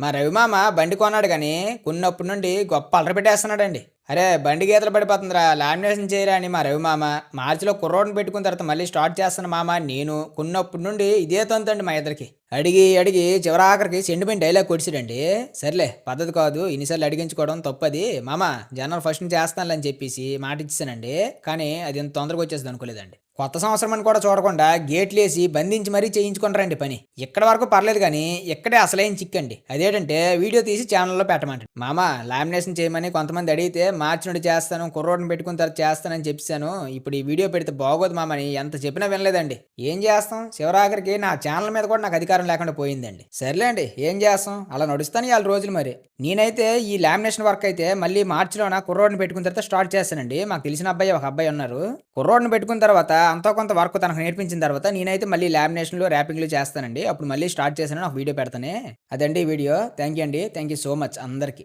మా రవిమామ బండి కొన్నాడు కానీ కొన్నప్పటి నుండి గొప్ప అలరి పెట్టేస్తున్నాడండి. అరే బండి గీతలు పడిపోతుందిరా లామినేషన్ చేయరా అని మా రవిమామ. మార్చిలో కుర్రోడ్ని పెట్టుకున్న తర్వాత మళ్ళీ స్టార్ట్ చేస్తాను మామ అని నేను. కొన్నప్పటి నుండి ఇదే తంతండి మా ఇద్దరికి. అడిగి అడిగి చివరాఖరికి సెంటిమెంట్ డైలాగ్ కొడిచాడండి. సర్లే పద్ధతి కాదు ఇన్నిసార్లు అడిగించుకోవడం తప్పది మామ, జనవరి ఫస్ట్ నుంచి చేస్తానులే అని చెప్పేసి మాట ఇచ్చానండి. కానీ అది ఇంత తొందరగా వచ్చేస్తుంది అనుకోలేదండి. కొత్త సంవత్సరం అని కూడా చూడకుండా గేట్లేసి బంధించి మరీ చేయించుకుంటారండి పని. ఇక్కడ వరకు పర్లేదు కానీ ఇక్కడే అసలైన చిక్కండి. అదేంటంటే వీడియో తీసి ఛానల్లో పెట్టమంటాడు. మామ లామినేషన్ చేయమని కొంతమంది అడిగితే మార్చి నుండి చేస్తాను, కుర్రోడ్ని పెట్టుకున్న తర్వాత చేస్తానని చెప్పాను. ఇప్పుడు ఈ వీడియో పెడితే బాగోదు మామని ఎంత చెప్పినా వినలేదండి. ఏం చేస్తాం, చివరాఖరికి నా ఛానల్ మీద కూడా నాకు అధికారం లేకుండా పోయిందండి. సర్లేండి ఏం చేస్తాం, అలా నడుస్తాను ఇవాళ రోజులు. మరి నేనైతే ఈ లామినేషన్ వర్క్ అయితే మళ్ళీ మార్చిలో నా కుర్రోడ్ని పెట్టుకున్న తర్వాత స్టార్ట్ చేస్తానండి. మాకు తెలిసిన అబ్బాయి ఒక అబ్బాయి ఉన్నారు. కుర్రోడ్ని పెట్టుకున్న తర్వాత అంతో కొంత వర్క్ తనకు నేర్పించిన తర్వాత నేనైతే మళ్ళీ లామినేషన్లు ర్యాపింగ్లు చేస్తానండి. అప్పుడు మళ్ళీ స్టార్ట్ చేశాను, నాకు వీడియో పెడతానే. అదండి వీడియో. థ్యాంక్ యూ అండి, థ్యాంక్ యూ సో మచ్ అందరికీ.